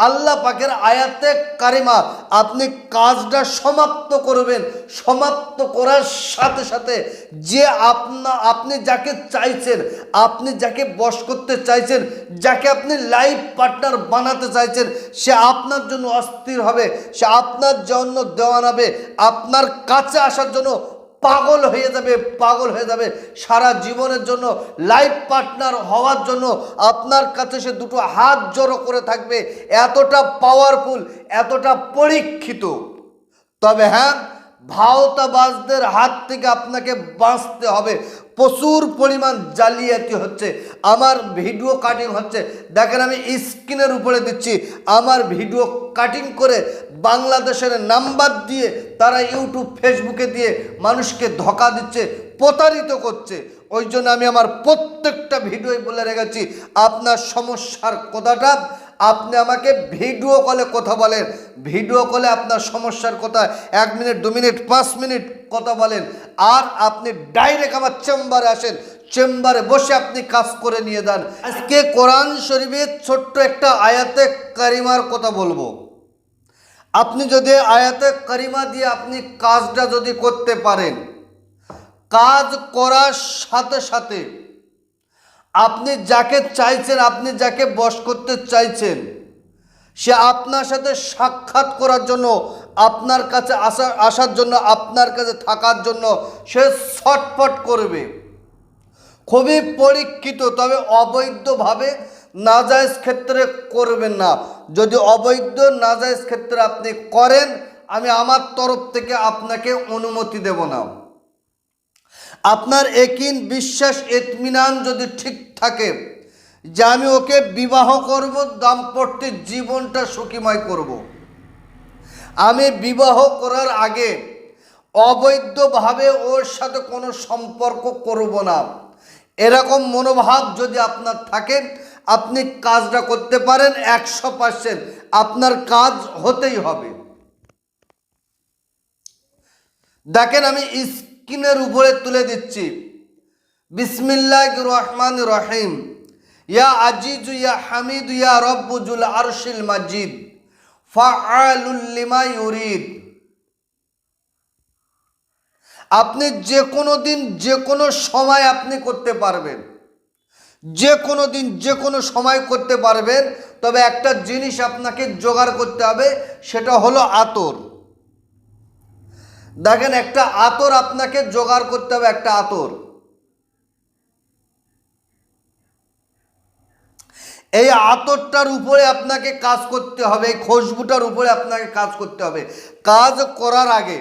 আল্লাহ পাকের আয়াতে কারিমা আপনি কাজটা সমাপ্ত করবেন, সমাপ্ত করার সাথে সাথে যে আপনি যাকে চাইছেন, আপনি যাকে বশ করতে চাইছেন, যাকে আপনি লাইফ পার্টনার বানাতে চাইছেন, সে আপনার জন্য অস্থির হবে, সে আপনার জন্য দেওয়ান হবে, আপনার কাছে আসার জন্য পাগল হয়ে যাবে, পাগল হয়ে যাবে। সারা জীবনের জন্য লাইফ পার্টনার হওয়ার জন্য আপনার কাছে সে দুটো হাত জড়ো করে থাকবে। এতটা পাওয়ারফুল, এতটা পরীক্ষিত। তবে হ্যাঁ, ভাওতাবাজদের হাত থেকে আপনাকে বাঁচতে হবে। প্রচুর পরিমাণ জালিয়াতি হচ্ছে, আমার ভিডিও কাটিং হচ্ছে। দেখেন আমি স্ক্রিনের উপরে দিচ্ছি, আমার ভিডিও কাটিং করে বাংলাদেশের নাম্বার দিয়ে তারা ইউটিউব ফেসবুকে দিয়ে মানুষকে ধোঁকা দিচ্ছে, প্রতারিত করছে। ওই জন্য আমি আমার প্রত্যেকটা ভিডিওই বলে রেখেছি, আপনার সমস্যার কথাটা আপনি আমাকে ভিডিও কলে কথা বলেন, ভিডিও কলে আপনার সমস্যার কথা 1 মিনিট 2 মিনিট 5 মিনিট কথা বলেন, আর আপনি ডাইরেক্ট আমার চেম্বারে আসেন, চেম্বারে বসে আপনি কাজ করে নিয়ে যান। আজকে কোরআন শরীফের ছোট্ট একটা আয়াতে কারিমার কথা বলবো। আপনি যদি আয়াতে কারিমা দিয়ে আপনি কাজটা যদি করতে পারেন, কাজ করার সাথে সাথে আপনি যাকে চাইছেন, আপনি যাকে বশ করতে চাইছেন, সে আপনার সাথে সাক্ষাৎ করার জন্য, আপনার কাছে আসার জন্য, আপনার কাছে থাকার জন্য সে ছটফট করবে। খুবই পরীক্ষিত। তবে অবৈধভাবে নাজায়েজ ক্ষেত্রে করবেন না। যদি অবৈধ নাজায়েজ ক্ষেত্রে আপনি করেন, আমি আমার তরফ থেকে আপনাকে অনুমতি দেব না। আপনার একিন, বিশ্বাস, ইতমিনান যদি ঠিক থাকে যে আমি ওকে বিবাহ করব, দাম্পত্য জীবনটা সুখীময় করব, আমি বিবাহ করার আগে অবৈধভাবে ওর সাথে কোনো সম্পর্ক করব না, এরকম মনোভাব যদি আপনার থাকে, আপনি কাজটা করতে পারেন 100%, আপনার কাজ হতেই হবে। দেখেন আমি স্ক্রিনের উপরে তুলে দিচ্ছি, বিসমিল্লাহির রহমানির রহিম। ইয়া আজিজু ইয়া হামিদু ইয়া রব্বুল আরশিল মাজিদ ফাআলুল লিমা ইউরিদ। আপনি যে কোনো দিন যে কোনো সময় আপনি করতে পারবেন, যে কোনো দিন যে কোনো সময় করতে পারবেন। তবে একটা জিনিস আপনাকে জোগাড় করতে হবে, সেটা হলো আতর। দেখেন একটা আতর আপনাকে জোগাড় করতে হবে, একটা আতর। এই আতরটার উপরে আপনাকে কাজ করতে হবে, এই খুশবুটার উপরে আপনাকে কাজ করতে হবে। কাজ করার আগে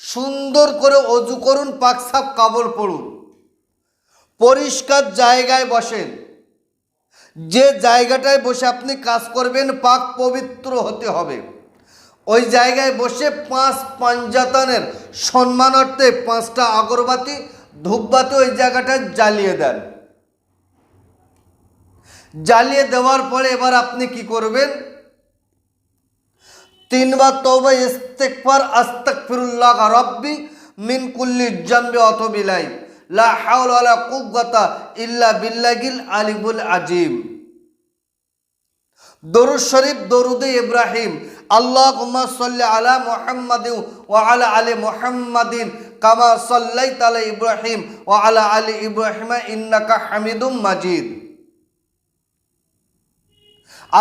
সুন্দর করে অজু করুন, পাকসাপ কাপড় পরুন, পরিষ্কার জায়গায় বসেন। যে জায়গাটায় বসে আপনি কাজ করবেন পাক পবিত্র হতে হবে। ওই জায়গায় বসে 5 পাঞ্জাতনের সম্মানার্থে 5টা আগরবাতি, ধূপবাতি ওই জায়গাটায় জ্বালিয়ে দেন। জ্বালিয়ে দেওয়ার পরে এবার আপনি কি করবেন, 3 বার তওবা ইস্তিগফার, আস্তাগফিরুল্লাহ রাব্বি মিন কুল্লি জামবি ওয়া আতুবু ইলাইহি, লা হাওলা ওয়ালা কুওয়াতা ইল্লা বিল্লাহিল আলিয়্যিল আযীম। দরুদ শরীফ, দরুদে ইব্রাহিম, আল্লাহুম্মা সাল্লি আলা মুহাম্মাদিন ওয়া আলা আলি মুহাম্মাদিন কামা সাল্লাইতা আলা ইব্রাহিম ওয়া আলা আলি ইব্রাহিম ইন্নাকা হামিদুম মাজিদ।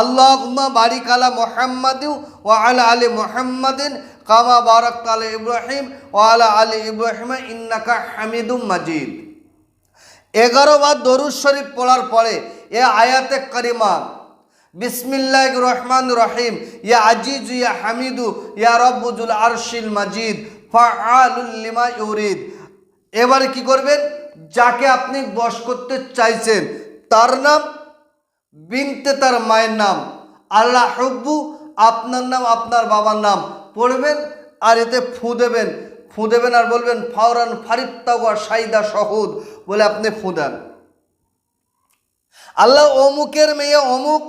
আল্লাহুম্মা বারিক আলা মুহাম্মাদিন ওয়া আলা আলি মুহাম্মাদিন কামা বারাকতা আলা ইব্রাহিম ওয়া আলা আলি ইব্রাহিম ইন্নাকা হামিদুম মাজিদ। 11 বার দরুদ শরীফ পড়ার পরে এ আয়াতে কারিমা, বিসমিল্লাহির রহমানির রহিম, ইয়া আজিজু ইয়া হামিদু ইয়া রব্বুল আরশিল মাজিদ ফাআলুল লিমা ইউরিদ। এবারে কি করবেন, যাকে আপনি বশ করতে চাইছেন তার নাম, বিনতে তার মায়ের নাম, আল্লাহ হুব্বু আপনার নাম, আপনার বাবার নাম পড়বেন, আর এতে ফু দেবেন। ফু দেবেন আর বলবেন ফাওরান ফারিত্তাওয়া সাইদা শহুদ বলে আপনি ফু দেন। আল্লাহ অমুকের মেয়ে অমুক,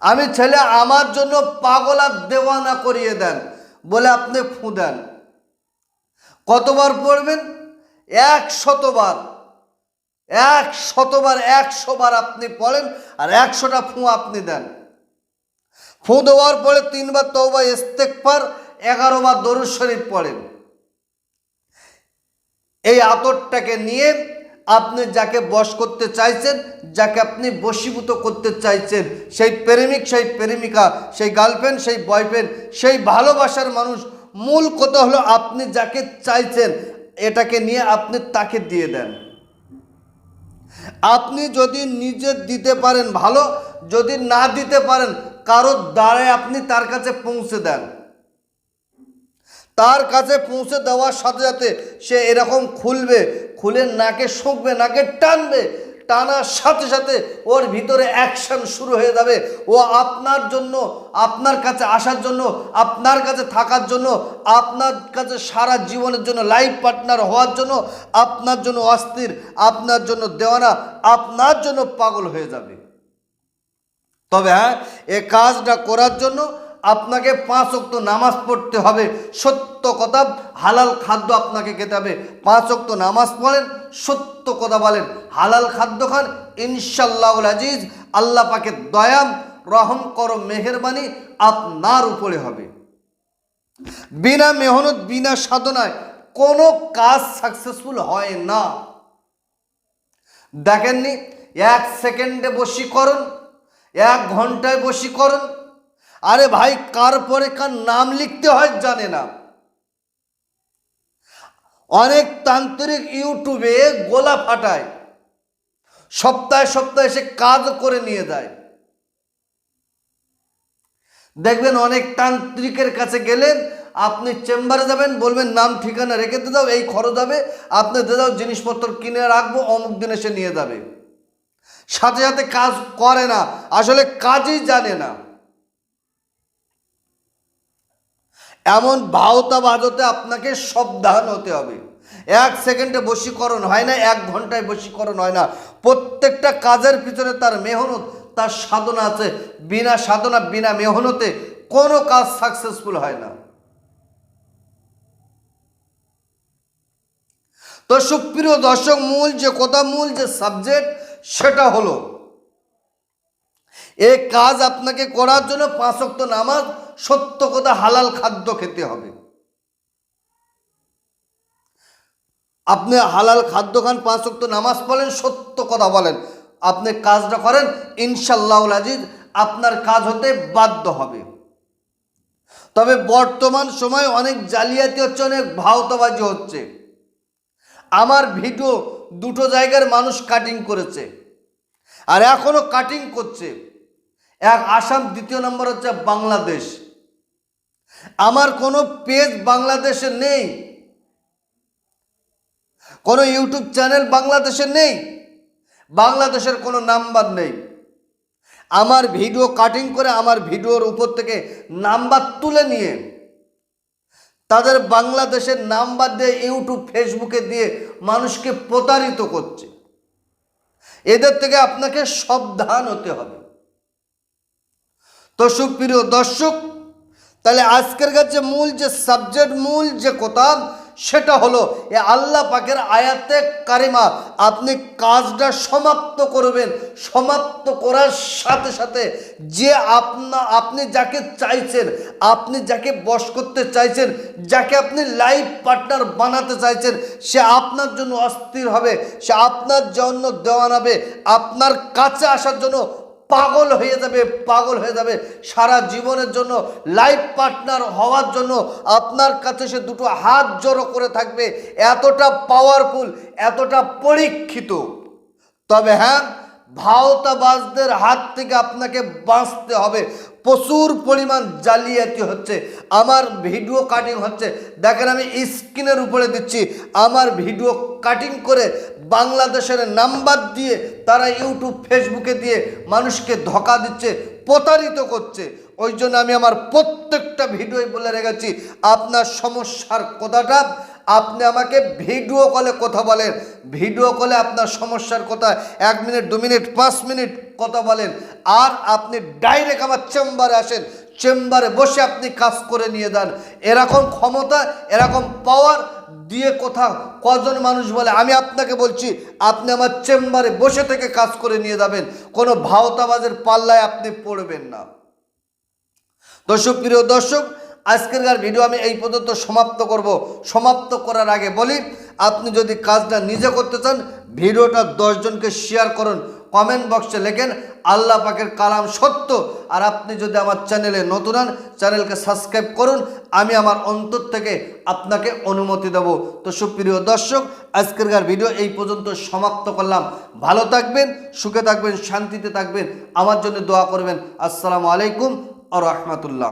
আমি ছেলে, আমার জন্য পাগল আর দেওয়ানা করিয়ে দেন বলে আপনি ফু দেন। কতবার পড়বেন, 100 বার। 100 বার, 100 বার আপনি পড়েন আর 100টা ফু আপনি দেন। ফু দেওয়ার পরে 3 বার তওবা ইস্তেগফার, 11 বার দরুদ শরীফ পড়েন। এই আতরটাকে নিয়ে আপনি যাকে বশ করতে চাইছেন, যাকে আপনি বশীভূত করতে চাইছেন, সেই প্রেমিক, সেই প্রেমিকা, সেই গার্লফ্রেন্ড, সেই বয়ফ্রেন্ড, সেই ভালোবাসার মানুষ, মূল কথা হলো আপনি যাকে চাইছেন এটাকে নিয়ে আপনি তাকে দিয়ে দেন। আপনি যদি নিজে দিতে পারেন ভালো, যদি না দিতে পারেন কারোর দ্বারায় আপনি তার কাছে পৌঁছে দেন। তার কাছে পৌঁছে দেওয়ার সাথে সাথে সে এরকম খুলবে, খুলে নাকে শুঁকবে, নাকে টানবে, টানার সাথে সাথে ওর ভিতরে অ্যাকশন শুরু হয়ে যাবে। ও আপনার জন্য, আপনার কাছে আসার জন্য, আপনার কাছে থাকার জন্য, আপনার কাছে সারা জীবনের জন্য লাইফ পার্টনার হওয়ার জন্য, আপনার জন্য অস্থির, আপনার জন্য দেওয়ানা, আপনার জন্য পাগল হয়ে যাবে। তবে হ্যাঁ, এ কাজটা করার জন্য আপনাকে 5 ওয়াক্ত নামাজ পড়তে হবে। সত্য কথা, হালাল খাদ্য আপনাকে খেতে হবে। 5 ওয়াক্ত নামাজ পড়েন, সত্য কথা বলেন, হালাল খাদ্য খান, ইনশাআল্লাহুল আজিজ আল্লাহ পাকের দয়া, রহম করম, মেহেরবানি আপনার উপরে হবে। বিনা মেহনত, বিনা সাধনায় কোনো কাজ সাকসেসফুল হয় না। দেখেননি 1 সেকেন্ডে বশীকরণ, 1 ঘন্টায় বশীকরণ। আরে ভাই, কার পরে কার নাম লিখতে হয় জানে না। অনেক তান্ত্রিক ইউটিউবে গোলা ফাটায়, সপ্তাহে সপ্তাহে এসে কাজ করে নিয়ে যায়। দেখবেন অনেক তান্ত্রিকের কাছে গেলেন, আপনি চেম্বারে যাবেন, বলবেন নাম ঠিকানা রেখে দিয়ে দাও, এই খরচ হবে, আপনি দিয়ে দাও, জিনিসপত্র কিনে রাখবো, অমুক দিন এসে নিয়ে যাবে। সাথে সাথে কাজ করে না, আসলে কাজই জানে না। এমন ভাওতা বাজতে আপনাকে সাবধান হতে হবে। 1 সেকেন্ডে বশীকরণ হয় না, 1 ঘন্টায় বশীকরণ হয় না। প্রত্যেকটা কাজের পিছনে তার মেহনত, তার সাধনা আছে। বিনা সাধনা, বিনা মেহনতে কোনো কাজ সাকসেসফুল হয় না। তো সুপ্রিয় দর্শক, মূল যে কথা, মূল যে সাবজেক্ট, সেটা হলো এই কাজ আপনাকে করার জন্য 5 ওয়াক্ত নামাজ, সত্য কথা হালাল খাদ্য খেতে হবে। আপনি হালাল খাদ্য খান, 5 ওয়াক্ত নামাজ পড়েন, সত্য কথা বলেন, আপনি কাজটা করেন, ইনশাআল্লাহুল আজিজ আপনার কাজ হতে বাধ্য হবে। তবে বর্তমান সময় অনেক জালিয়াতি হচ্ছে, অনেক ভাওতাবাজি হচ্ছে। আমার ভিডিও 2টো জায়গার মানুষ কাটিং করেছে, আর এখনো কাটিং করছে। এক আসাম, 2 নম্বর হচ্ছে বাংলাদেশ। আমার কোনো পেজ বাংলাদেশে নেই, কোনো ইউটিউব চ্যানেল বাংলাদেশে নেই, বাংলাদেশের কোনো নাম্বার নেই। আমার ভিডিও কাটিং করে আমার ভিডিওর উপর থেকে নাম্বার তুলে নিয়ে তাদের বাংলাদেশের নাম্বার দিয়ে ইউটিউব, ফেসবুকে দিয়ে মানুষকে প্রতারিত করছে। এদের থেকে আপনাকে সাবধান হতে হবে। তো সুপ্রিয় দর্শক, তাহলে আজকের কাছে মূল যে সাবজেক্ট, মূল যে কথা, সেটা হলো এ আল্লাহ পাকের আয়াতে কারিমা। আপনি কাজটা সমাপ্ত করবেন, সমাপ্ত করার সাথে সাথে যে আপনি যাকে চাইছেন, আপনি যাকে বশ করতে চাইছেন, যাকে আপনি লাইফ পার্টনার বানাতে চাইছেন, সে আপনার জন্য অস্থির হবে, সে আপনার জন্য দেওয়ান হবে, আপনার কাছে আসার জন্য পাগল হয়ে যাবে, পাগল হয়ে যাবে। সারা জীবনের জন্য লাইফ পার্টনার হওয়ার জন্য আপনার কাছে সে 2টো হাত জড়ো করে থাকবে। এতটা পাওয়ারফুল, এতটা পরীক্ষিত। তবে হ্যাঁ, ভাওতাবাজদের হাত থেকে আপনাকে বাঁচতে হবে। প্রচুর পরিমাণ জালিয়াতি হচ্ছে, আমার ভিডিও কাটিং হচ্ছে। দেখেন, আমি স্ক্রিনের উপরে দিচ্ছি, আমার ভিডিও কাটিং করে বাংলাদেশের নাম্বার দিয়ে তারা ইউটিউব, ফেসবুকে দিয়ে মানুষকে ধোঁকা দিচ্ছে, প্রতারিত করছে। ওই জন্য আমি আমার প্রত্যেকটা ভিডিওই বলে রেখেছি, আপনার সমস্যার কথাটা আপনি আমাকে ভিডিও কলে কথা বলেন। ভিডিও কলে আপনার সমস্যার কথা 1 মিনিট, 2 মিনিট, 5 মিনিট কথা বলেন। আর আপনি ডাইরেক্ট আমার চেম্বারে আসেন, চেম্বারে বসে আপনি কাজ করে নিয়ে যান। এরকম ক্ষমতা, এরকম পাওয়ার দিয়ে কথা কজন মানুষ বলে? আমি আপনাকে বলছি, আপনি আমার চেম্বারে বসে থেকে কাজ করে নিয়ে যাবেন। কোনো ভাওতাবাজের পাল্লায় আপনি পড়বেন না। প্রিয় দর্শক, আজকের ভিডিও আমি এই পর্যন্ত সমাপ্ত করব। সমাপ্ত করার আগে বলি, আপনি যদি কাজটা নিজে করতে চান, ভিডিওটা 10 জনকে শেয়ার করুন, কমেন্ট বক্সে লেখেন আল্লাহ পাকের কালাম সত্য। আর আপনি যদি আমার চ্যানেলে নতুন হন, চ্যানেলকে সাবস্ক্রাইব করুন, আমি আমার অন্তর থেকে আপনাকে অনুমতি দেব। তো সুপ্রিয় দর্শক, আজকের ভিডিও এই পর্যন্ত সমাপ্ত করলাম। ভালো থাকবেন, সুখে থাকবেন, শান্তিতে থাকবেন, আমার জন্য দোয়া করবেন। আসসালামু আলাইকুম ওয়া রাহমাতুল্লাহ।